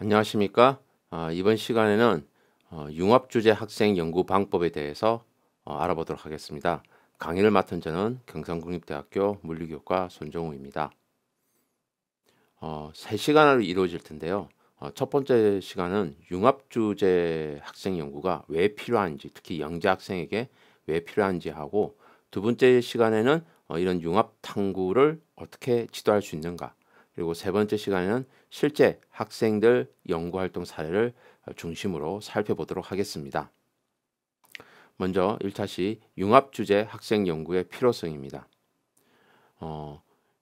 안녕하십니까? 이번 시간에는 융합주제 학생 연구 방법에 대해서 알아보도록 하겠습니다. 강의를 맡은 저는 경상국립대학교 물리교과 손정우입니다. 3시간으로 이루어질 텐데요. 첫 번째 시간은 융합주제 학생 연구가 왜 필요한지, 특히 영재 학생에게 왜 필요한지 하고, 두 번째 시간에는 이런 융합 탐구를 어떻게 지도할 수 있는가, 그리고 세 번째 시간에는 실제 학생들 연구활동 사례를 중심으로 살펴보도록 하겠습니다. 먼저 1차시 융합주제 학생 연구의 필요성입니다.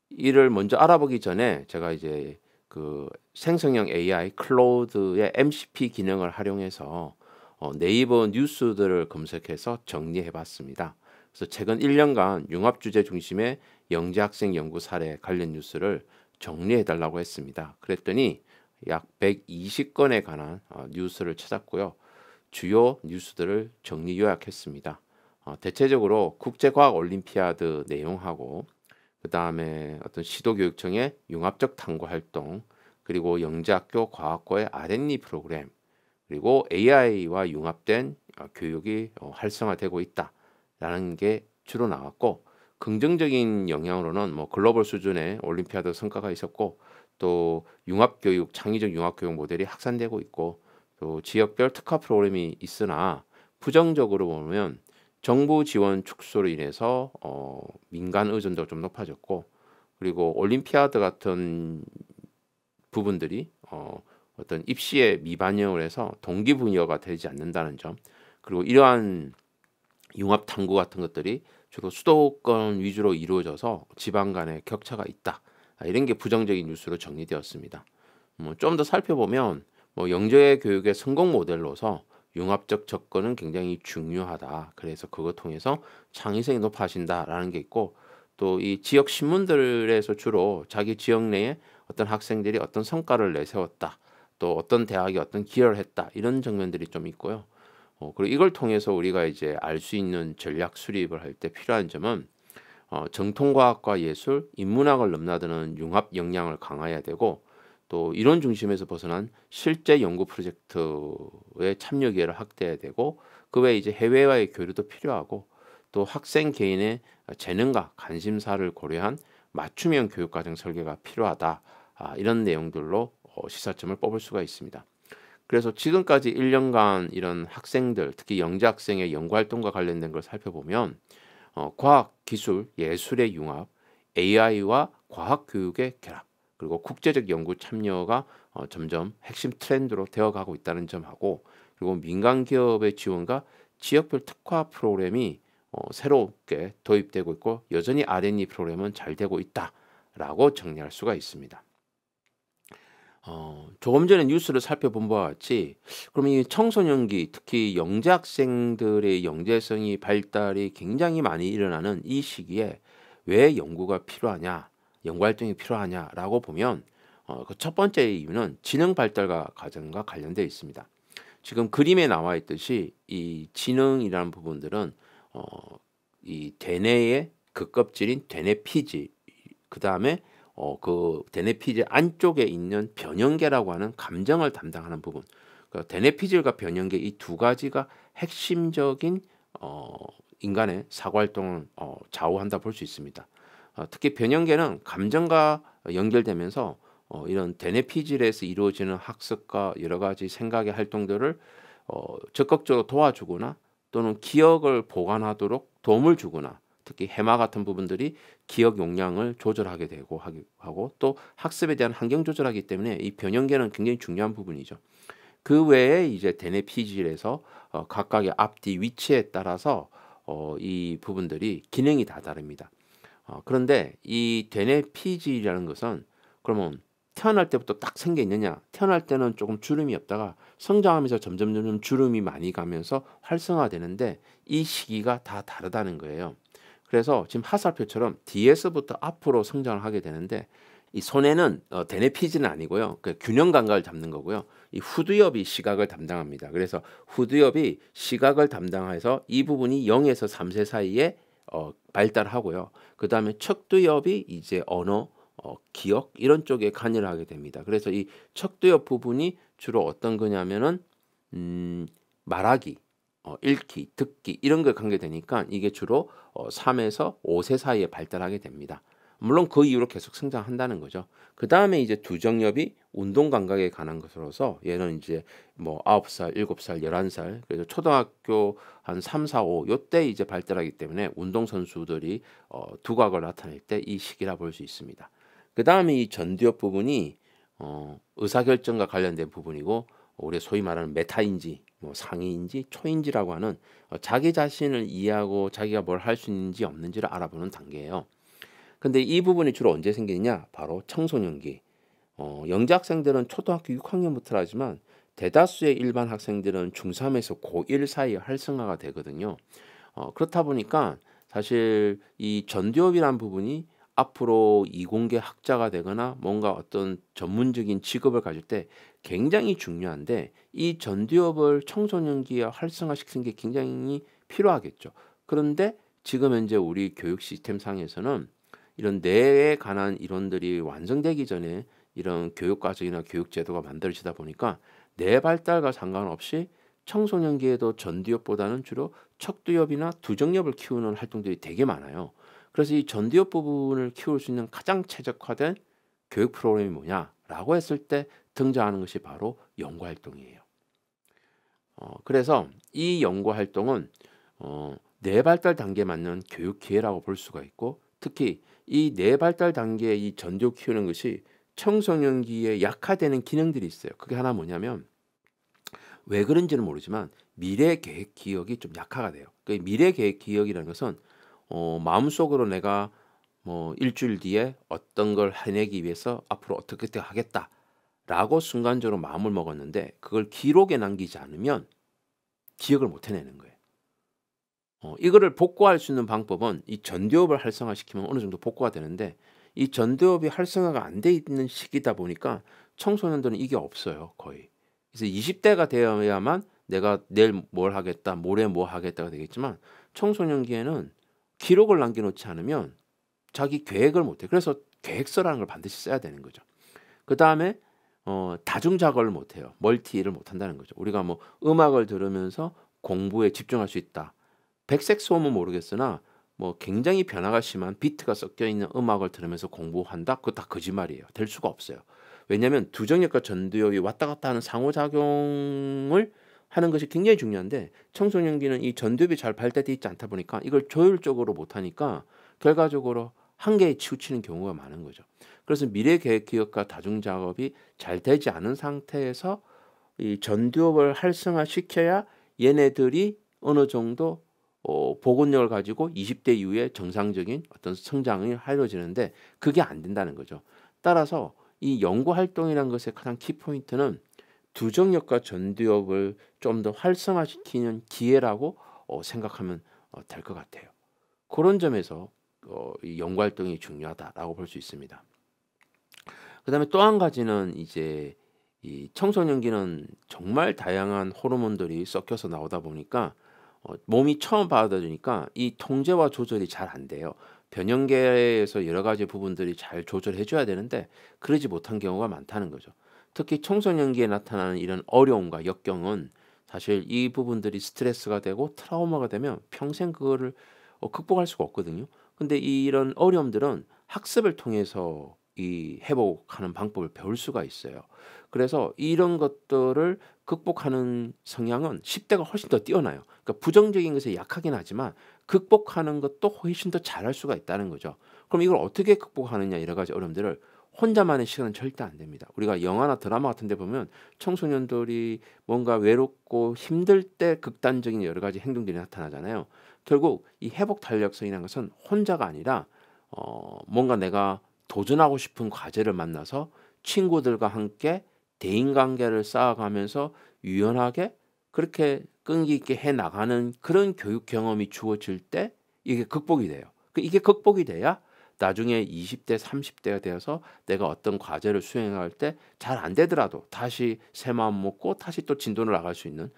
이를 먼저 알아보기 전에 제가 이제 그 생성형 AI 클로드의 MCP 기능을 활용해서 네이버 뉴스들을 검색해서 정리해 봤습니다. 그래서 최근 1년간 융합주제 중심의 영재 학생 연구 사례 관련 뉴스를 정리해 달라고 했습니다. 그랬더니 약 120건에 관한 뉴스를 찾았고요. 주요 뉴스들을 정리 요약했습니다. 대체적으로 국제과학올림피아드 내용하고, 그 다음에 어떤 시도교육청의 융합적 탐구 활동, 그리고 영재학교 과학고의 R&D 프로그램, 그리고 AI와 융합된 교육이 활성화되고 있다라는 게 주로 나왔고, 긍정적인 영향으로는 뭐 글로벌 수준의 올림피아드 성과가 있었고, 또 융합교육, 창의적 융합교육 모델이 확산되고 있고, 또 지역별 특화 프로그램이 있으나 부정적으로 보면 정부 지원 축소로 인해서 민간 의존도가 좀 높아졌고, 그리고 올림피아드 같은 부분들이 어떤 입시에 미반영을 해서 동기부여가 되지 않는다는 점, 그리고 이러한 융합 탐구 같은 것들이 주로 수도권 위주로 이루어져서 지방 간의 격차가 있다. 이런 게 부정적인 뉴스로 정리되었습니다. 좀 더 살펴보면 영재 교육의 성공 모델로서 융합적 접근은 굉장히 중요하다. 그래서 그거 통해서 창의성이 높아진다라는 게 있고, 또 이 지역 신문들에서 주로 자기 지역 내에 어떤 학생들이 어떤 성과를 내세웠다, 또 어떤 대학이 어떤 기여를 했다, 이런 장면들이 좀 있고요. 그리고 이걸 통해서 우리가 이제 알 수 있는 전략 수립을 할 때 필요한 점은 정통과학과 예술, 인문학을 넘나드는 융합 역량을 강화해야 되고, 또 이론 중심에서 벗어난 실제 연구 프로젝트의 참여 기회를 확대해야 되고, 그 외에 이제 해외와의 교류도 필요하고, 또 학생 개인의 재능과 관심사를 고려한 맞춤형 교육과정 설계가 필요하다. 이런 내용들로 시사점을 뽑을 수가 있습니다. 그래서 지금까지 1년간 이런 학생들, 특히 영재 학생의 연구활동과 관련된 걸 살펴보면 과학, 기술, 예술의 융합, AI와 과학교육의 결합, 그리고 국제적 연구 참여가 점점 핵심 트렌드로 되어가고 있다는 점하고, 그리고 민간 기업의 지원과 지역별 특화 프로그램이 새롭게 도입되고 있고, 여전히 R&D 프로그램은 잘 되고 있다라고 정리할 수가 있습니다. 조금 전에 뉴스를 살펴본 바와 같이, 그럼 이 청소년기, 특히 영재 학생들의 영재성이 발달이 굉장히 많이 일어나는 이 시기에 왜 연구가 필요하냐, 연구 활동이 필요하냐라고 보면 그 첫 번째 이유는 지능 발달과 과정과 관련되어 있습니다. 지금 그림에 나와 있듯이 이 지능이라는 부분들은 이 대뇌의 겉껍질인 대뇌 피지, 그 다음에 그 대뇌피질 안쪽에 있는 변형계라고 하는 감정을 담당하는 부분, 그 대뇌피질과 변형계 이 두 가지가 핵심적인 인간의 사고 활동을 좌우한다 볼 수 있습니다. 특히 변형계는 감정과 연결되면서 이런 대뇌피질에서 이루어지는 학습과 여러 가지 생각의 활동들을 적극적으로 도와주거나, 또는 기억을 보관하도록 도움을 주거나, 특히 해마 같은 부분들이 기억 용량을 조절하게 되고 하고, 또 학습에 대한 환경 조절하기 때문에 이 변형계는 굉장히 중요한 부분이죠. 그 외에 이제 대뇌피질에서 각각의 앞뒤 위치에 따라서 이 부분들이 기능이 다 다릅니다. 그런데 이 대뇌피질이라는 것은 그러면 태어날 때부터 딱 생겨 있느냐? 태어날 때는 조금 주름이 없다가 성장하면서 점점 주름이 많이 가면서 활성화되는데, 이 시기가 다 다르다는 거예요. 그래서 지금 하살표처럼 뒤에서부터 앞으로 성장을 하게 되는데, 이 손에는 대뇌피지는 아니고요. 그 균형 감각을 잡는 거고요. 이 후두엽이 시각을 담당합니다. 그래서 후두엽이 시각을 담당해서 이 부분이 0에서 3세 사이에 발달하고요. 그 다음에 척두엽이 이제 언어, 기억 이런 쪽에 관여를 하게 됩니다. 그래서 이 척두엽 부분이 주로 어떤 거냐면은 말하기, 읽기, 듣기 이런 거에 관계되니까 이게 주로 3에서 5세 사이에 발달하게 됩니다. 물론 그 이후로 계속 성장한다는 거죠. 그다음에 이제 두정엽이 운동 감각에 관한 것으로서 얘는 이제 뭐 9살, 7살, 11살 그래서 초등학교 한 3, 4, 5 요때 이제 발달하기 때문에 운동 선수들이 두각을 나타낼 때 이 시기라 볼 수 있습니다. 그다음에 이 전두엽 부분이 의사결정과 관련된 부분이고 우리 소위 말하는 메타인지 뭐 상위인지 초인지라고 하는 자기 자신을 이해하고 자기가 뭘 할 수 있는지 없는지를 알아보는 단계예요. 근데 이 부분이 주로 언제 생기느냐? 바로 청소년기. 영재 학생들은 초등학교 6학년부터 하지만 대다수의 일반 학생들은 중3에서 고1 사이에 활성화가 되거든요. 그렇다 보니까 사실 이 전두엽이라는 부분이 앞으로 이공계 학자가 되거나 뭔가 어떤 전문적인 직업을 가질 때 굉장히 중요한데 이 전두엽을 청소년기에 활성화시키는 게 굉장히 필요하겠죠. 그런데 지금 현재 우리 교육 시스템 상에서는 이런 뇌에 관한 이론들이 완성되기 전에 이런 교육 과정이나 교육 제도가 만들어지다 보니까 뇌 발달과 상관없이 청소년기에도 전두엽보다는 주로 척두엽이나 두정엽을 키우는 활동들이 되게 많아요. 그래서 이 전두엽 부분을 키울 수 있는 가장 최적화된 교육 프로그램이 뭐냐라고 했을 때 등장하는 것이 바로 연구 활동이에요. 그래서 이 연구 활동은 뇌 발달 단계에 맞는 교육 기회라고 볼 수가 있고 특히 이 뇌 발달 단계에 이 전두엽 키우는 것이 청소년기에 약화되는 기능들이 있어요. 그게 하나 뭐냐면 왜 그런지는 모르지만 미래 계획 기억이 좀 약화가 돼요. 그 미래 계획 기억이라는 것은 마음속으로 내가 뭐 일주일 뒤에 어떤 걸 해내기 위해서 앞으로 어떻게 하겠다라고 순간적으로 마음을 먹었는데 그걸 기록에 남기지 않으면 기억을 못 해내는 거예요. 이거를 복구할 수 있는 방법은 이 전두엽을 활성화시키면 어느 정도 복구가 되는데 이 전두엽이 활성화가 안 돼 있는 시기다 보니까 청소년들은 이게 없어요, 거의. 그래서 20대가 되어야만 내가 내일 뭘 하겠다, 모레 뭐 하겠다가 되겠지만 청소년기에는 기록을 남겨놓지 않으면 자기 계획을 못 해. 그래서 계획서라는 걸 반드시 써야 되는 거죠. 그다음에 다중 작업을 못 해요. 멀티를 못 한다는 거죠. 우리가 뭐 음악을 들으면서 공부에 집중할 수 있다. 백색 소음은 모르겠으나 뭐 굉장히 변화가 심한 비트가 섞여 있는 음악을 들으면서 공부한다? 그거 다 거짓말이에요. 될 수가 없어요. 왜냐하면 두정엽과 전두엽이 왔다 갔다 하는 상호작용을 하는 것이 굉장히 중요한데 청소년기는 이 전두엽이 잘 발달되어 있지 않다 보니까 이걸 조율적으로 못하니까 결과적으로 한계에 치우치는 경우가 많은 거죠. 그래서 미래 계획 기억과 다중 작업이 잘 되지 않은 상태에서 이 전두엽을 활성화시켜야 얘네들이 어느 정도 복원력을 가지고 20대 이후에 정상적인 어떤 성장이 이루어지는데 그게 안 된다는 거죠. 따라서 이 연구 활동이라는 것의 가장 키포인트는 두정엽과 전두엽을 좀 더 활성화시키는 기회라고 생각하면 될 것 같아요. 그런 점에서 이 연구 활동이 중요하다라고 볼 수 있습니다. 그다음에 또 한 가지는 이제 이 청소년기는 정말 다양한 호르몬들이 섞여서 나오다 보니까 몸이 처음 받아들이니까 이 통제와 조절이 잘 안 돼요. 변형계에서 여러 가지 부분들이 잘 조절해 줘야 되는데 그러지 못한 경우가 많다는 거죠. 특히 청소년기에 나타나는 이런 어려움과 역경은 사실 이 부분들이 스트레스가 되고 트라우마가 되면 평생 그거를 극복할 수가 없거든요. 근데 이런 어려움들은 학습을 통해서 이 회복하는 방법을 배울 수가 있어요. 그래서 이런 것들을 극복하는 성향은 10대가 훨씬 더 뛰어나요. 그러니까 부정적인 것에 약하긴 하지만 극복하는 것도 훨씬 더 잘할 수가 있다는 거죠. 그럼 이걸 어떻게 극복하느냐 여러 가지 어려움들을 혼자만의 시간은 절대 안 됩니다. 우리가 영화나 드라마 같은 데 보면 청소년들이 뭔가 외롭고 힘들 때 극단적인 여러 가지 행동들이 나타나잖아요. 결국 이 회복 탄력성이라는 것은 혼자가 아니라 뭔가 내가 도전하고 싶은 과제를 만나서 친구들과 함께 대인관계를 쌓아가면서 유연하게 그렇게 끈기 있게 해 나가는 그런 교육 경험이 주어질 때 이게 극복이 돼요. 이게 극복이 돼야 나중에 20대, 30대가 되어서 내가 어떤 과제를 수행할 때 잘 안 되더라도 다시 새 마음 먹고 다시 또 진도를 나갈 수 있는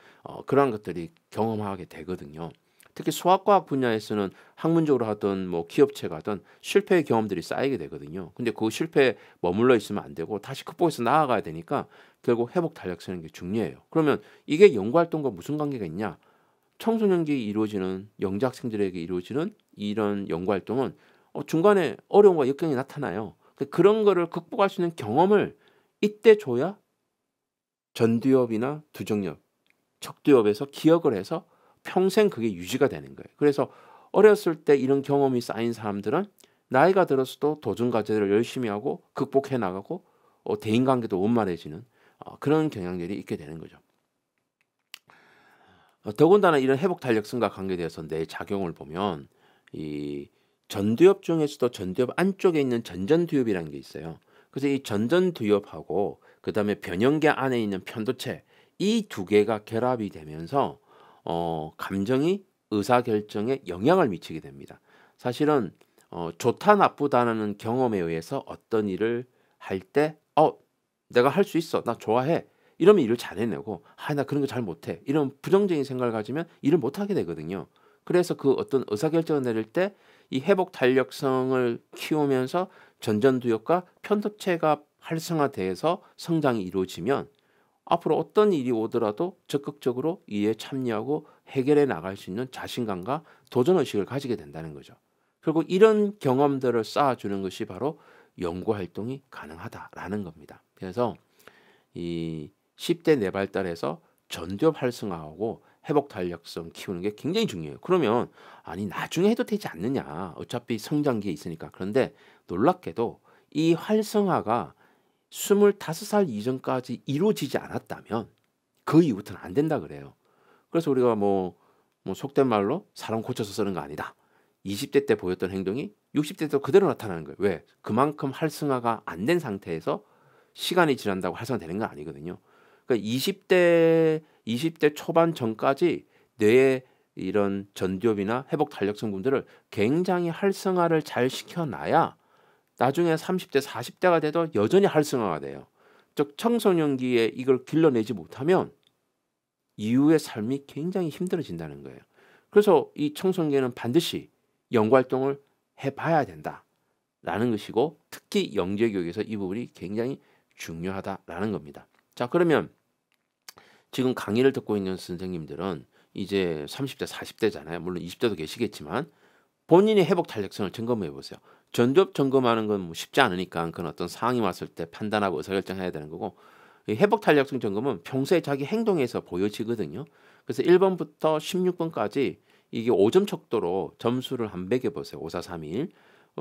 그러한 것들이 경험하게 되거든요. 특히 수학과학 분야에서는 학문적으로 하든 뭐 기업체가 하든 실패의 경험들이 쌓이게 되거든요. 근데 그 실패에 머물러 있으면 안 되고 다시 극복해서 나아가야 되니까 결국 회복 탄력성이 게 중요해요. 그러면 이게 연구 활동과 무슨 관계가 있냐? 청소년기에 이루어지는 영재 학생들에게 이루어지는 이런 연구 활동은 중간에 어려움과 역경이 나타나요. 그런 거를 극복할 수 있는 경험을 이때 줘야 전두엽이나 두정엽, 척두엽에서 기억을 해서 평생 그게 유지가 되는 거예요. 그래서 어렸을 때 이런 경험이 쌓인 사람들은 나이가 들어서도 도전 과제를 열심히 하고 극복해 나가고 대인관계도 원만해지는 그런 경향들이 있게 되는 거죠. 더군다나 이런 회복 탄력성과 관계되어서 뇌 작용을 보면 이 전두엽 중에서도 전두엽 안쪽에 있는 전전두엽이라는 게 있어요. 그래서 이 전전두엽하고 그다음에 변형계 안에 있는 편도체 이 두 개가 결합이 되면서 감정이 의사결정에 영향을 미치게 됩니다. 사실은 좋다 나쁘다는 경험에 의해서 어떤 일을 할 때 내가 할 수 있어. 나 좋아해. 이러면 일을 잘 해내고 나 그런 거 잘 못해. 이런 부정적인 생각을 가지면 일을 못하게 되거든요. 그래서 그 어떤 의사결정을 내릴 때 이 회복 탄력성을 키우면서 전전두엽과 편도체가 활성화돼서 성장이 이루어지면 앞으로 어떤 일이 오더라도 적극적으로 이에 참여하고 해결해 나갈 수 있는 자신감과 도전의식을 가지게 된다는 거죠. 결국 이런 경험들을 쌓아주는 것이 바로 연구활동이 가능하다라는 겁니다. 그래서 이 10대 뇌발달에서 전두엽 활성화하고 회복 탄력성 키우는 게 굉장히 중요해요. 그러면 아니 나중에 해도 되지 않느냐. 어차피 성장기에 있으니까. 그런데 놀랍게도 이 활성화가 25살 이전까지 이루어지지 않았다면 그 이후부터는 안 된다 그래요. 그래서 우리가 뭐 속된 말로 사람 고쳐서 쓰는 거 아니다. 20대 때 보였던 행동이 60대 때도 그대로 나타나는 거예요. 왜? 그만큼 활성화가 안 된 상태에서 시간이 지난다고 활성화되는 건 아니거든요. 그러니까 20대 초반 전까지 뇌의 이런 전두엽이나 회복 탄력성 분들을 굉장히 활성화를 잘 시켜놔야 나중에 30대, 40대가 돼도 여전히 활성화가 돼요. 즉 청소년기에 이걸 길러내지 못하면 이후의 삶이 굉장히 힘들어진다는 거예요. 그래서 이 청소년기에는 반드시 연구활동을 해봐야 된다라는 것이고 특히 영재교육에서 이 부분이 굉장히 중요하다라는 겁니다. 자, 그러면 지금 강의를 듣고 있는 선생님들은 이제 30대, 40대잖아요. 물론 20대도 계시겠지만 본인의 회복 탄력성을 점검해 보세요. 전두엽 점검하는 건 뭐 쉽지 않으니까 그건 어떤 상황이 왔을 때 판단하고 의사결정해야 되는 거고 이 회복 탄력성 점검은 평소에 자기 행동에서 보여지거든요. 그래서 1번부터 16번까지 이게 5점 척도로 점수를 한 매겨 보세요. 5, 4, 3, 1.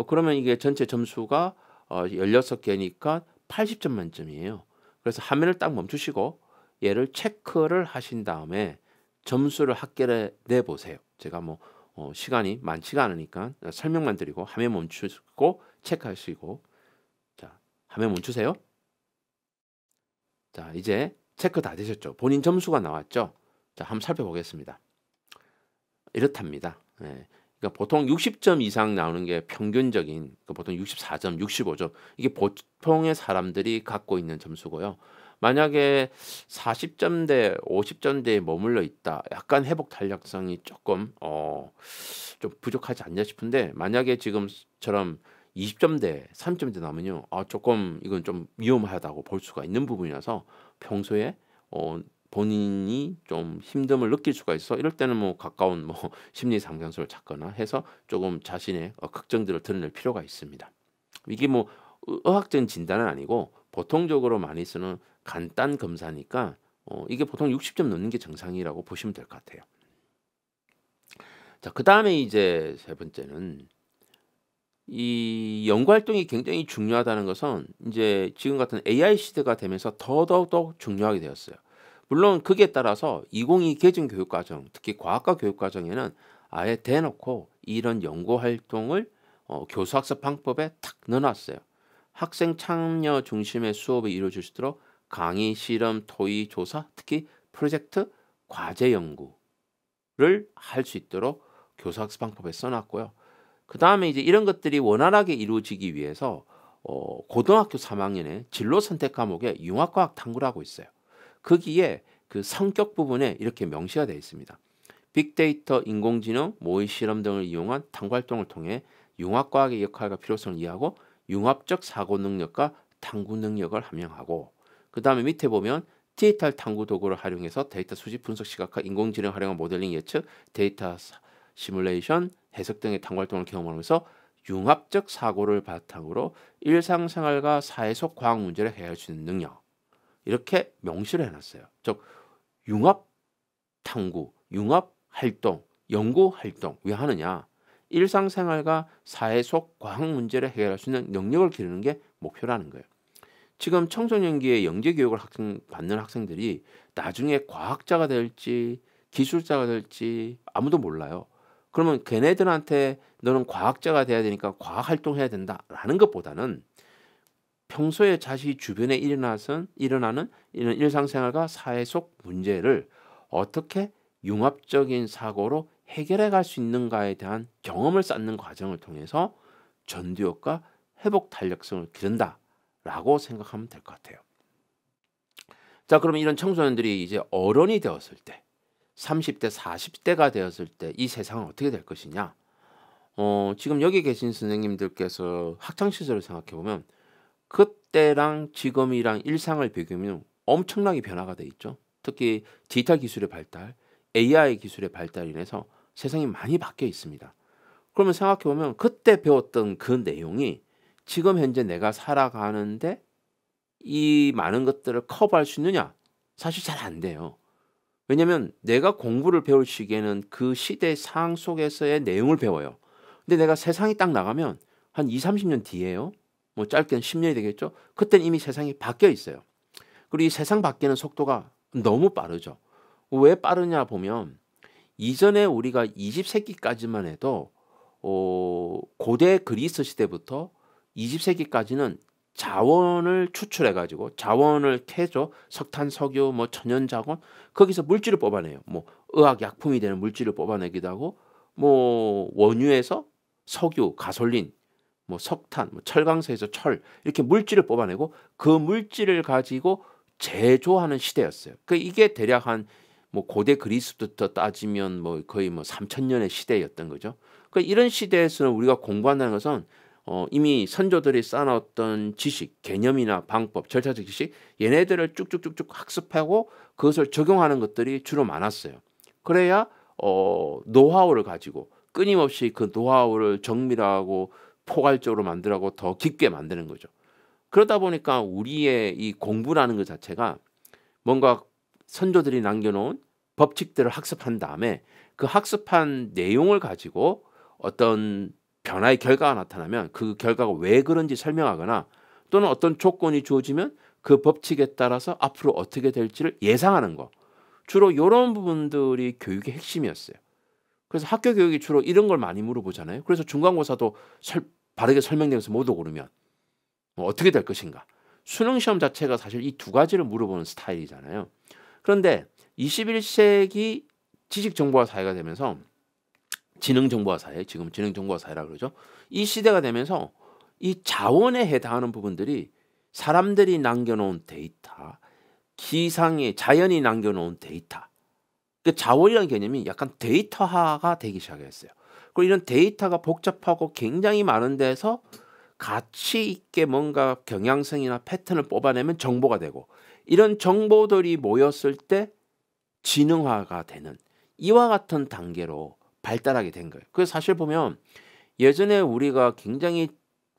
그러면 이게 전체 점수가 16개니까 80점 만점이에요. 그래서 화면을 딱 멈추시고 얘를 체크를 하신 다음에 점수를 합계를 내보세요. 제가 뭐 시간이 많지가 않으니까 설명만 드리고 화면 멈추고 체크하시고 자 화면 멈추세요. 자 이제 체크 다 되셨죠. 본인 점수가 나왔죠. 자 한번 살펴보겠습니다. 이렇답니다. 네. 그러니까 보통 60점 이상 나오는 게 평균적인 보통 64점, 65점 이게 보통의 사람들이 갖고 있는 점수고요. 만약에 40점대, 50점대에 머물러 있다. 약간 회복 탄력성이 조금 좀 부족하지 않냐 싶은데 만약에 지금처럼 20점대, 30점대 나오면요. 조금 이건 좀 위험하다고 볼 수가 있는 부분이라서 평소에 본인이 좀 힘듦을 느낄 수가 있어. 이럴 때는 뭐 가까운 뭐 심리 상담소를 찾거나 해서 조금 자신의 걱정들을 드러낼 필요가 있습니다. 이게 뭐 의학적인 진단은 아니고 보통적으로 많이 쓰는 간단 검사니까 이게 보통 60점 넘는 게 정상이라고 보시면 될 것 같아요. 자, 그다음에 이제 세 번째는 이 연구 활동이 굉장히 중요하다는 것은 이제 지금 같은 AI 시대가 되면서 더더욱 중요하게 되었어요. 물론 그에 따라서 2022 개정 교육과정, 특히 과학과 교육과정에는 아예 대놓고 이런 연구 활동을 교수학습 방법에 탁 넣어놨어요. 학생 참여 중심의 수업이 이루어질 수 있도록 강의, 실험, 토의, 조사, 특히 프로젝트, 과제 연구를 할 수 있도록 교수학습 방법에 써놨고요. 그 다음에 이제 이런 것들이 원활하게 이루어지기 위해서 고등학교 3학년에 진로 선택 과목에 융합과학 탐구를 하고 있어요. 거기에 그 성격 부분에 이렇게 명시가 되어 있습니다. 빅데이터, 인공지능, 모의 실험 등을 이용한 탐구 활동을 통해 융합과학의 역할과 필요성을 이해하고 융합적 사고 능력과 탐구 능력을 함양하고, 그 다음에 밑에 보면 디지털 탐구 도구를 활용해서 데이터 수집, 분석, 시각화, 인공지능 활용한 모델링, 예측, 데이터 시뮬레이션, 해석 등의 탐구 활동을 경험하면서 융합적 사고를 바탕으로 일상생활과 사회 속 과학 문제를 해결할 수 있는 능력, 이렇게 명시를 해놨어요. 즉 융합 탐구, 융합 활동, 연구 활동 왜 하느냐? 일상생활과 사회 속 과학 문제를 해결할 수 있는 능력을 기르는 게 목표라는 거예요. 지금 청소년기에 영재 교육을 받는 학생들이 나중에 과학자가 될지 기술자가 될지 아무도 몰라요. 그러면 걔네들한테 너는 과학자가 돼야 되니까 과학 활동해야 된다라는 것보다는 평소에 자신이 주변에 일어나는 이런 일상생활과 사회 속 문제를 어떻게 융합적인 사고로 해결해 갈 수 있는가에 대한 경험을 쌓는 과정을 통해서 전두엽과 회복 탄력성을 기른다라고 생각하면 될 것 같아요. 자, 그러면 이런 청소년들이 이제 어른이 되었을 때, 30대, 40대가 되었을 때 이 세상은 어떻게 될 것이냐? 지금 여기 계신 선생님들께서 학창 시절을 생각해 보면 그때랑 지금이랑 일상을 비교하면 엄청나게 변화가 돼 있죠. 특히 디지털 기술의 발달, AI 기술의 발달로 인해서 세상이 많이 바뀌어 있습니다. 그러면 생각해 보면 그때 배웠던 그 내용이 지금 현재 내가 살아가는데 이 많은 것들을 커버할 수 있느냐? 사실 잘 안 돼요. 왜냐면 내가 공부를 배울 시기에는 그 시대 상황 속에서의 내용을 배워요. 근데 내가 세상이 딱 나가면 한 2, 30년 뒤에요. 뭐 짧게는 10년이 되겠죠. 그때는 이미 세상이 바뀌어 있어요. 그리고 이 세상 바뀌는 속도가 너무 빠르죠. 왜 빠르냐 보면 이전에 우리가 20세기까지만 해도 고대 그리스 시대부터 20세기까지는 자원을 추출해 가지고 자원을 캐죠. 석탄, 석유, 뭐 천연 자원, 거기서 물질을 뽑아내요. 뭐 의학 약품이 되는 물질을 뽑아내기도 하고, 뭐 원유에서 석유, 가솔린, 뭐 석탄, 뭐 철강석에서 철, 이렇게 물질을 뽑아내고 그 물질을 가지고 제조하는 시대였어요. 그 이게 대략 한 뭐 고대 그리스부터 따지면 뭐 거의 뭐 3000년의 시대였던 거죠. 그 이런 시대에서는 우리가 공부한다는 것은 이미 선조들이 쌓아놨던 지식, 개념이나 방법, 절차적 지식, 얘네들을 쭉쭉쭉쭉 학습하고 그것을 적용하는 것들이 주로 많았어요. 그래야 노하우를 가지고 끊임없이 그 노하우를 정밀하고 포괄적으로 만들고 더 깊게 만드는 거죠. 그러다 보니까 우리의 이 공부라는 것 자체가 뭔가 선조들이 남겨놓은 법칙들을 학습한 다음에 그 학습한 내용을 가지고 어떤 변화의 결과가 나타나면 그 결과가 왜 그런지 설명하거나 또는 어떤 조건이 주어지면 그 법칙에 따라서 앞으로 어떻게 될지를 예상하는 거. 주로 이런 부분들이 교육의 핵심이었어요. 그래서 학교 교육이 주로 이런 걸 많이 물어보잖아요. 그래서 중간고사도 바르게 설명되면서 못 오르면 어떻게 될 것인가. 수능 시험 자체가 사실 이 두 가지를 물어보는 스타일이잖아요. 그런데 21세기 지식정보화 사회가 되면서 지능정보화 사회, 지금 지능정보화 사회라고 그러죠. 이 시대가 되면서 이 자원에 해당하는 부분들이 사람들이 남겨놓은 데이터, 기상의 자연이 남겨놓은 데이터, 그 자원이라는 개념이 약간 데이터화가 되기 시작했어요. 그리고 이런 데이터가 복잡하고 굉장히 많은 데서 가치 있게 뭔가 경향성이나 패턴을 뽑아내면 정보가 되고, 이런 정보들이 모였을 때 지능화가 되는 이와 같은 단계로 발달하게 된 거예요. 그래서 사실 보면 예전에 우리가 굉장히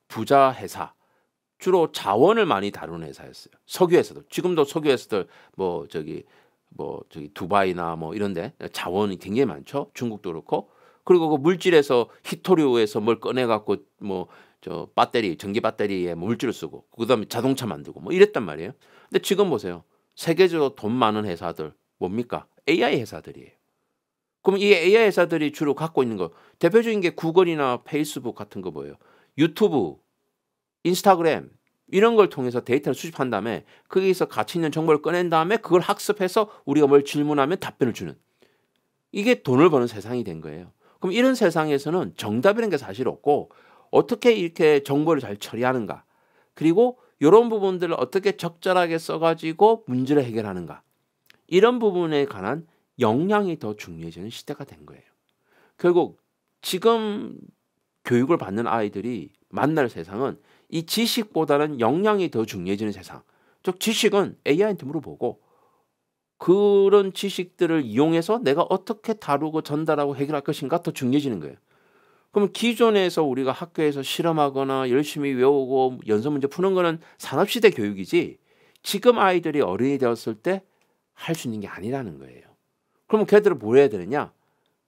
부자 회사, 주로 자원을 많이 다루는 회사였어요. 석유 회사도, 지금도 석유 회사들 뭐 저기 두바이나 뭐 이런데 자원이 굉장히 많죠. 중국도 그렇고. 그리고 그 물질에서 히토류에서 뭘 꺼내 갖고 뭐 저 배터리, 전기 배터리에 물질을 쓰고 그다음에 자동차 만들고 뭐 이랬단 말이에요. 근데 지금 보세요. 세계적으로 돈 많은 회사들 뭡니까? AI 회사들이에요. 그럼 이 AI 회사들이 주로 갖고 있는 거 대표적인 게 구글이나 페이스북 같은 거 뭐예요? 유튜브, 인스타그램 이런 걸 통해서 데이터를 수집한 다음에 거기서 가치 있는 정보를 꺼낸 다음에 그걸 학습해서 우리가 뭘 질문하면 답변을 주는, 이게 돈을 버는 세상이 된 거예요. 그럼 이런 세상에서는 정답이라는 게 사실 없고 어떻게 이렇게 정보를 잘 처리하는가, 그리고 이런 부분들을 어떻게 적절하게 써가지고 문제를 해결하는가, 이런 부분에 관한 역량이 더 중요해지는 시대가 된 거예요. 결국 지금 교육을 받는 아이들이 만날 세상은 이 지식보다는 역량이 더 중요해지는 세상. 즉 지식은 AI한테 물어보고 그런 지식들을 이용해서 내가 어떻게 다루고 전달하고 해결할 것인가 더 중요해지는 거예요. 그럼 기존에서 우리가 학교에서 실험하거나 열심히 외우고 연서 문제 푸는 거는 산업시대 교육이지 지금 아이들이 어른이 되었을 때 할 수 있는 게 아니라는 거예요. 그러면 걔들은 뭘 해야 되느냐?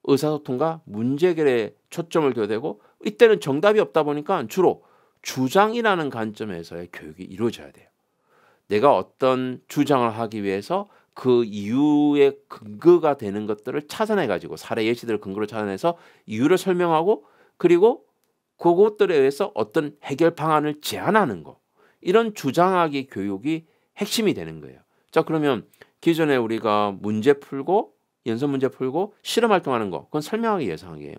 의사소통과 문제 해결에 초점을 둬야 되고 이때는 정답이 없다 보니까 주로 주장이라는 관점에서의 교육이 이루어져야 돼요. 내가 어떤 주장을 하기 위해서 그 이유의 근거가 되는 것들을 찾아내 가지고 사례 예시들을 근거로 찾아내서 이유를 설명하고 그리고 그것들에 의해서 어떤 해결 방안을 제안하는 거. 이런 주장하기 교육이 핵심이 되는 거예요. 자, 그러면 기존에 우리가 문제 풀고 연습 문제 풀고 실험 활동하는 거. 그건 설명하기 예상이에요.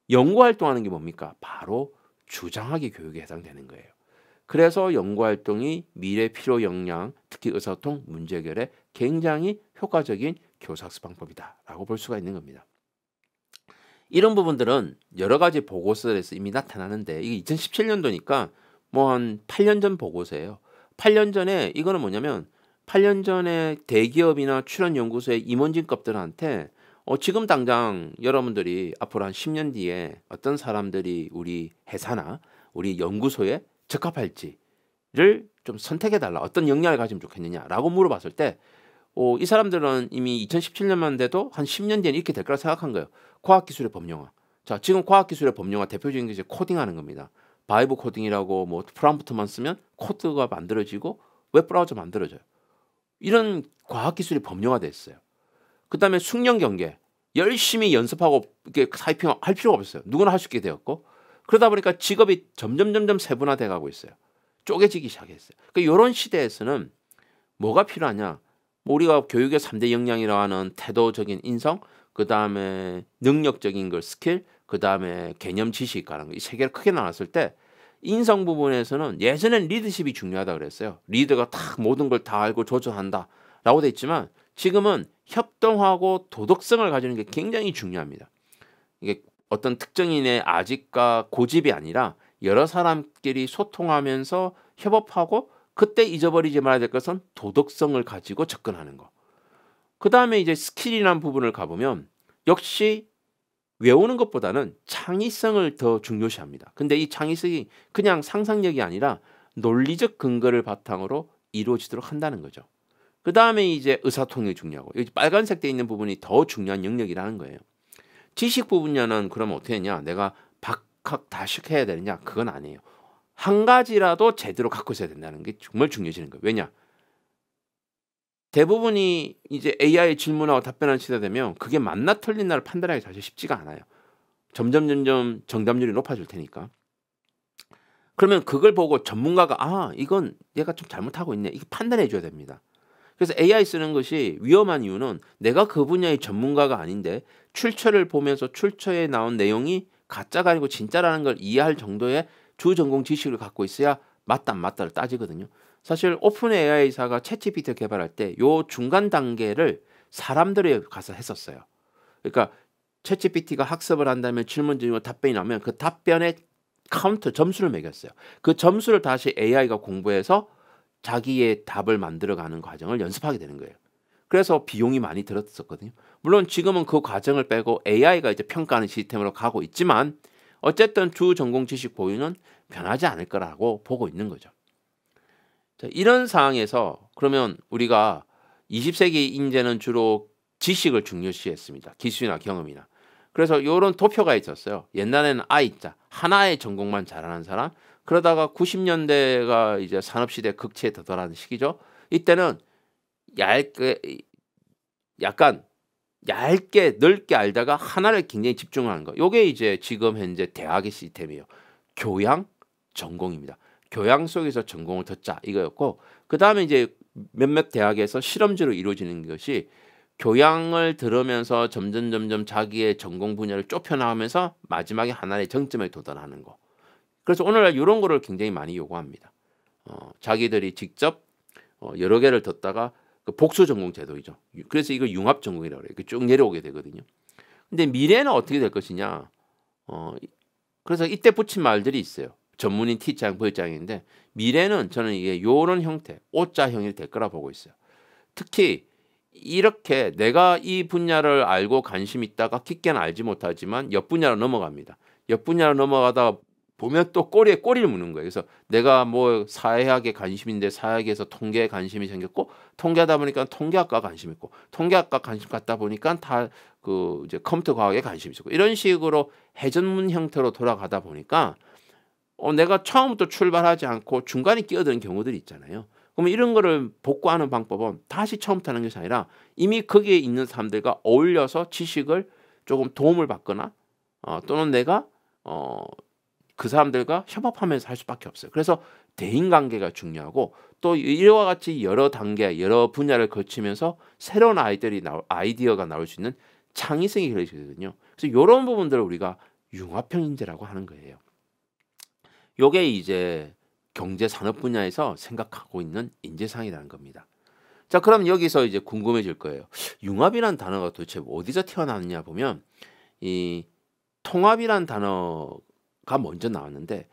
연구 활동하는 게 뭡니까? 바로 주장하기 교육에 해당되는 거예요. 그래서 연구 활동이 미래 필요 역량, 특히 의사소통, 문제 해결에 굉장히 효과적인 교사학습 방법이다라고 볼 수가 있는 겁니다. 이런 부분들은 여러 가지 보고서에서 이미 나타나는데 이게 2017년도니까 뭐 한 8년 전 보고서예요. 8년 전에 이거는 뭐냐면 8년 전에 대기업이나 출연 연구소의 임원진급들한테 지금 당장 여러분들이 앞으로 한 10년 뒤에 어떤 사람들이 우리 회사나 우리 연구소에 적합할지를 좀 선택해 달라. 어떤 역량을 가지면 좋겠느냐라고 물어봤을 때 이 사람들은 이미 2017년만 돼도 한 10년 뒤에는 이렇게 될 거라 생각한 거예요. 과학기술의 범용화. 자, 지금 과학기술의 범용화 대표적인 게 이제 코딩하는 겁니다. 바이브 코딩이라고 뭐 프롬프트만 쓰면 코드가 만들어지고 웹브라우저 만들어져요. 이런 과학기술이 범용화됐어요. 그다음에 숙련 경계. 열심히 연습하고 이렇게 타이핑할 필요가 없어요. 누구나 할 수 있게 되었고 그러다 보니까 직업이 점점 세분화돼 가고 있어요. 쪼개지기 시작했어요. 그러니까 이런 시대에서는 뭐가 필요하냐? 뭐 우리가 교육의 3대 역량이라고 하는 태도적인 인성, 그다음에 능력적인 걸 스킬, 그다음에 개념 지식이라는 거 이 세 개를 크게 나눴을 때 인성 부분에서는 예전엔 리더십이 중요하다 그랬어요. 리더가 딱 모든 걸 다 알고 조절한다라고 돼 있지만 지금은 협동하고 도덕성을 가지는 게 굉장히 중요합니다. 이게 어떤 특정인의 아집과 고집이 아니라 여러 사람끼리 소통하면서 협업하고 그때 잊어버리지 말아야 될 것은 도덕성을 가지고 접근하는 거. 그다음에 이제 스킬이라는 부분을 가보면 역시 외우는 것보다는 창의성을 더 중요시합니다. 근데 이 창의성이 그냥 상상력이 아니라 논리적 근거를 바탕으로 이루어지도록 한다는 거죠. 그다음에 이제 의사통역이 중요하고 여기 빨간색 돼 있는 부분이 더 중요한 영역이라는 거예요. 지식 부분야는 그러면 어떻게 했냐? 내가 박학다식 해야 되느냐? 그건 아니에요. 한 가지라도 제대로 갖고 있어야 된다는 게 정말 중요해지는 거예요. 왜냐? 대부분이 이제 AI 질문하고 답변하는 시대 되면 그게 맞나 틀린나를 판단하기 사실 쉽지가 않아요. 점점 정답률이 높아질 테니까. 그러면 그걸 보고 전문가가 이건 얘가 좀 잘못하고 있네. 이게 판단해 줘야 됩니다. 그래서 AI 쓰는 것이 위험한 이유는 내가 그 분야의 전문가가 아닌데 출처를 보면서 출처에 나온 내용이 가짜가 아니고 진짜라는 걸 이해할 정도의 주전공 지식을 갖고 있어야 맞다 안 맞다를 따지거든요. 사실 오픈 AI사가 챗GPT를 개발할 때 요 중간 단계를 사람들이 가서 했었어요. 그러니까 챗GPT가 학습을 한다면 질문 드리고 답변이 나오면 그 답변에 카운트 점수를 매겼어요. 그 점수를 다시 AI가 공부해서 자기의 답을 만들어가는 과정을 연습하게 되는 거예요. 그래서 비용이 많이 들었었거든요. 물론 지금은 그 과정을 빼고 AI가 이제 평가하는 시스템으로 가고 있지만 어쨌든 주 전공 지식 보유는 변하지 않을 거라고 보고 있는 거죠. 자, 이런 상황에서 그러면 우리가 20세기 인재는 주로 지식을 중요시했습니다. 기술이나 경험이나. 그래서 이런 도표가 있었어요. 옛날에는 I자 하나의 전공만 잘하는 사람. 그러다가 90년대가 이제 산업시대 극치에 도달하는 시기죠. 이때는 약간 얇게 넓게 알다가 하나를 굉장히 집중하는 거. 요게 이제 지금 현재 대학의 시스템이에요. 교양 전공입니다. 교양 속에서 전공을 듣자 이거였고 그다음에 이제 몇몇 대학에서 실험지로 이루어지는 것이 교양을 들으면서 점점 자기의 전공 분야를 좁혀나가면서 마지막에 하나의 정점에 도달하는 거. 그래서 오늘날 이런 거를 굉장히 많이 요구합니다. 자기들이 직접 여러 개를 듣다가 그 복수 전공 제도이죠. 그래서 이걸 융합 전공이라고 그래요. 이렇게 쭉 내려오게 되거든요. 근데 미래는 어떻게 될 것이냐? 그래서 이때 붙인 말들이 있어요. 전문인 T장, V장인데 미래는 저는 이게 요런 형태, O자형이 될 거라 보고 있어요. 특히 이렇게 내가 이 분야를 알고 관심 있다가 깊게는 알지 못하지만 옆 분야로 넘어갑니다. 옆 분야로 넘어가다 보면 또 꼬리에 꼬리를 무는 거예요. 그래서 내가 뭐 사회학에 관심인데 사회학에서 통계에 관심이 생겼고 통계하다 보니까 통계학과 관심 있고 통계학과 관심 갖다 보니까 다 그 이제 컴퓨터 과학에 관심 있고 이런 식으로 해전문 형태로 돌아가다 보니까 내가 처음부터 출발하지 않고 중간에 끼어드는 경우들이 있잖아요. 그러면 이런 거를 복구하는 방법은 다시 처음부터 하는 것이 아니라 이미 거기에 있는 사람들과 어울려서 지식을 조금 도움을 받거나 또는 내가 그 사람들과 협업하면서 할 수밖에 없어요. 그래서 대인관계가 중요하고 또 이와 같이 여러 단계, 여러 분야를 거치면서 새로운 아이디어가 나올 수 있는 창의성이 길러지거든요. 그래서 이런 부분들을 우리가 융합형 인재라고 하는 거예요. 요게 이제 경제 산업 분야에서 생각하고 있는 인재상이라는 겁니다. 자, 그럼 여기서 이제 궁금해질 거예요. 융합이란 단어가 도대체 어디서 튀어나왔느냐 보면 이 통합이란 단어가 먼저 나왔는데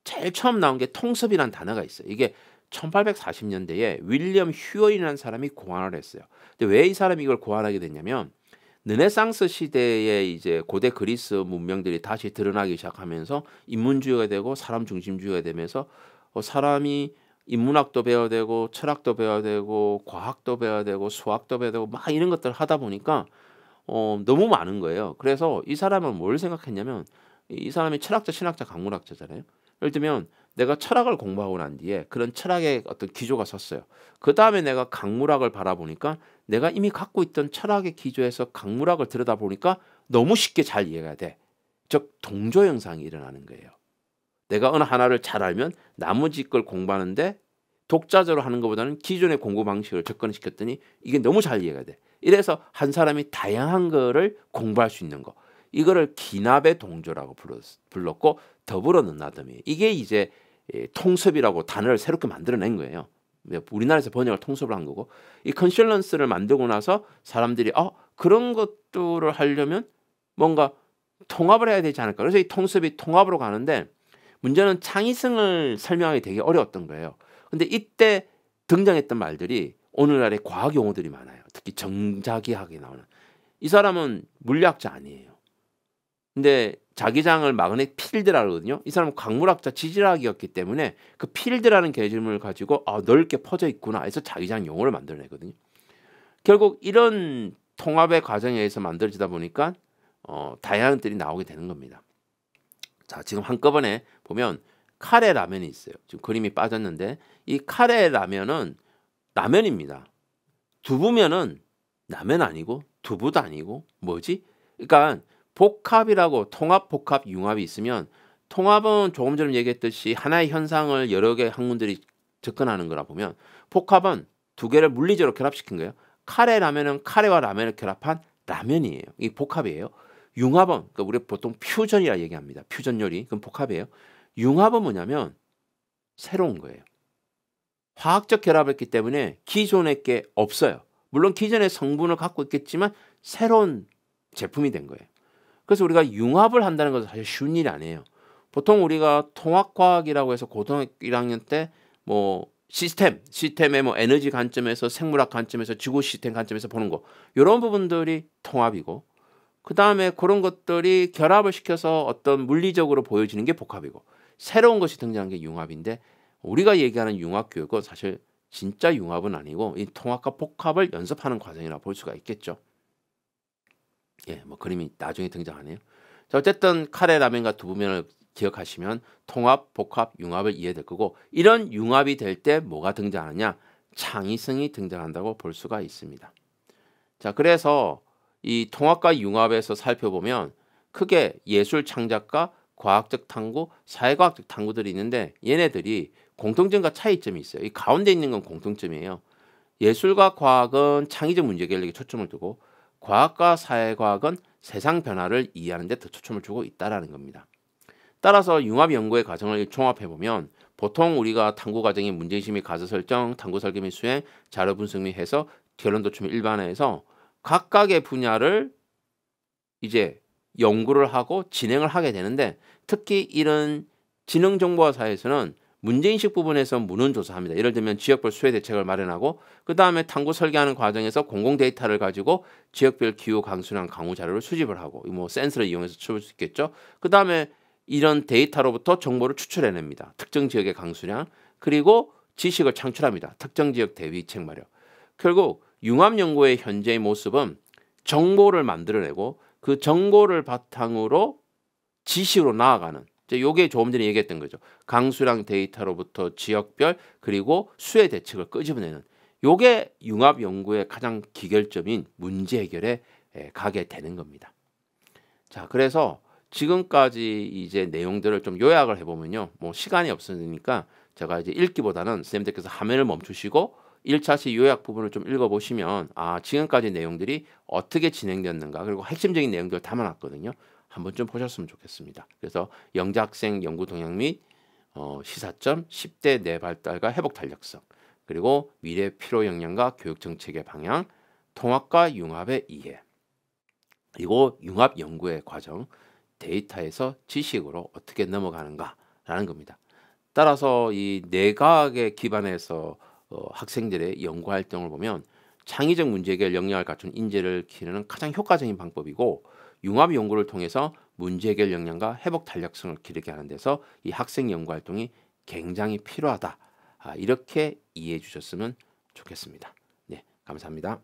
제일 처음 나온 게 통섭이란 단어가 있어요. 이게 1840년대에 윌리엄 휴어이라는 사람이 고안을 했어요. 근데 왜 이 사람이 이걸 고안하게 됐냐면 르네상스 시대에 이제 고대 그리스 문명들이 다시 드러나기 시작하면서 인문주의가 되고 사람 중심주의가 되면서 사람이 인문학도 배워야 되고 철학도 배워야 되고 과학도 배워야 되고 수학도 배워야 되고 막 이런 것들을 하다 보니까 너무 많은 거예요. 그래서 이 사람은 뭘 생각했냐면 이 사람이 철학자, 신학자, 강문학자잖아요. 예를 들면 내가 철학을 공부하고 난 뒤에 그런 철학의 어떤 기조가 섰어요. 그 다음에 내가 강문학을 바라보니까 내가 이미 갖고 있던 철학의 기조에서 강문학을 들여다보니까 너무 쉽게 잘 이해가 돼. 즉 동조 현상이 일어나는 거예요. 내가 어느 하나를 잘 알면 나머지 걸 공부하는데 독자적으로 하는 것보다는 기존의 공부 방식을 접근시켰더니 이게 너무 잘 이해가 돼. 이래서 한 사람이 다양한 거를 공부할 수 있는 거. 이거를 기납의 동조라고 불렀고 더불어는 나름이에요. 이게 이제 통섭이라고 단어를 새롭게 만들어낸 거예요. 우리나라에서 번역을 통섭을 한 거고 이 컨실런스를 만들고 나서 사람들이 그런 것들을 하려면 뭔가 통합을 해야 되지 않을까. 그래서 이 통섭이 통합으로 가는데 문제는 창의성을 설명하기 되게 어려웠던 거예요. 근데 이때 등장했던 말들이 오늘날의 과학 용어들이 많아요. 특히 정자기학에 나오는. 이 사람은 물리학자 아니에요. 근데 자기장을 마그넷 필드라고 하거든요. 이 사람은 광물학자 지질학이었기 때문에 그 필드라는 개념을 가지고 넓게 퍼져 있구나 해서 자기장 용어를 만들어내거든요. 결국 이런 통합의 과정에 의해서 만들어지다 보니까 다양한 것들이 나오게 되는 겁니다. 자, 지금 한꺼번에 보면 카레 라면이 있어요. 지금 그림이 빠졌는데 이 카레 라면은 라면입니다. 두부면은 라면 아니고 두부도 아니고 뭐지? 그러니까 복합이라고 통합, 복합, 융합이 있으면 통합은 조금 전에 얘기했듯이 하나의 현상을 여러 개의 학문들이 접근하는 거라 보면 복합은 두 개를 물리적으로 결합시킨 거예요. 카레 라면은 카레와 라면을 결합한 라면이에요. 이게 복합이에요. 융합은 그러니까 우리 보통 퓨전이라 얘기합니다. 퓨전 요리 그건 복합이에요. 융합은 뭐냐면 새로운 거예요. 화학적 결합을 했기 때문에 기존의 게 없어요. 물론 기존의 성분을 갖고 있겠지만 새로운 제품이 된 거예요. 그래서 우리가 융합을 한다는 것은 사실 쉬운 일이 아니에요. 보통 우리가 통합과학이라고 해서 고등학교 1학년 때 뭐 시스템의 뭐 에너지 관점에서 생물학 관점에서 지구 시스템 관점에서 보는 거 이런 부분들이 통합이고 그 다음에 그런 것들이 결합을 시켜서 어떤 물리적으로 보여지는 게 복합이고 새로운 것이 등장한 게 융합인데 우리가 얘기하는 융합 교육은 사실 진짜 융합은 아니고 이 통합과 복합을 연습하는 과정이라 볼 수가 있겠죠. 예, 뭐 그림이 나중에 등장하네요. 자, 어쨌든 카레 라면과 두부면을 기억하시면 통합, 복합, 융합을 이해될 거고 이런 융합이 될 때 뭐가 등장하느냐? 창의성이 등장한다고 볼 수가 있습니다. 자, 그래서 이 통합과 융합에서 살펴보면 크게 예술 창작과 과학적 탐구, 사회과학적 탐구들이 있는데 얘네들이 공통점과 차이점이 있어요. 이 가운데 있는 건 공통점이에요. 예술과 과학은 창의적 문제 해결력에 초점을 두고 과학과 사회과학은 세상 변화를 이해하는 데 더 초점을 주고 있다는 겁니다. 따라서 융합 연구의 과정을 종합해보면 보통 우리가 탐구 과정이 문제의식 및 가설 설정, 탐구 설계 및 수행, 자료 분석 및 해석, 결론 도출 및 일반화해서 각각의 분야를 이제 연구를 하고 진행을 하게 되는데, 특히 이런 지능정보화사에서는 문제인식 부분에서 문헌조사합니다. 예를 들면 지역별 수혜 대책을 마련하고 그 다음에 탐구 설계하는 과정에서 공공 데이터를 가지고 지역별 기후 강수량 강우 자료를 수집을 하고 뭐 센서를 이용해서 추출 수 있겠죠. 그 다음에 이런 데이터로부터 정보를 추출해냅니다. 특정 지역의 강수량, 그리고 지식을 창출합니다. 특정 지역 대비책 마련. 결국 융합연구의 현재의 모습은 정보를 만들어내고 그 정보를 바탕으로 지식으로 나아가는, 요게 조금 전에 얘기했던 거죠. 강수량 데이터로부터 지역별 그리고 수혜 대책을 끄집어내는, 요게 융합연구의 가장 기결점인 문제 해결에 가게 되는 겁니다. 자, 그래서 지금까지 이제 내용들을 좀 요약을 해보면요. 뭐 시간이 없으니까 제가 이제 읽기보다는 선생님들께서 화면을 멈추시고 1차시 요약 부분을 좀 읽어보시면 지금까지 내용들이 어떻게 진행되었는가, 그리고 핵심적인 내용들을 담아놨거든요. 한번 좀 보셨으면 좋겠습니다. 그래서 영재학생 연구 동향 및 시사점, 10대 내 발달과 회복 탄력성, 그리고 미래 필요 역량과 교육 정책의 방향, 통합과 융합의 이해, 그리고 융합 연구의 과정, 데이터에서 지식으로 어떻게 넘어가는가라는 겁니다. 따라서 이 내과학에 기반해서 학생들의 연구 활동을 보면 창의적 문제 해결 역량을 갖춘 인재를 기르는 가장 효과적인 방법이고, 융합 연구를 통해서 문제 해결 역량과 회복 탄력성을 기르게 하는 데서 이 학생 연구 활동이 굉장히 필요하다. 이렇게 이해해 주셨으면 좋겠습니다. 네, 감사합니다.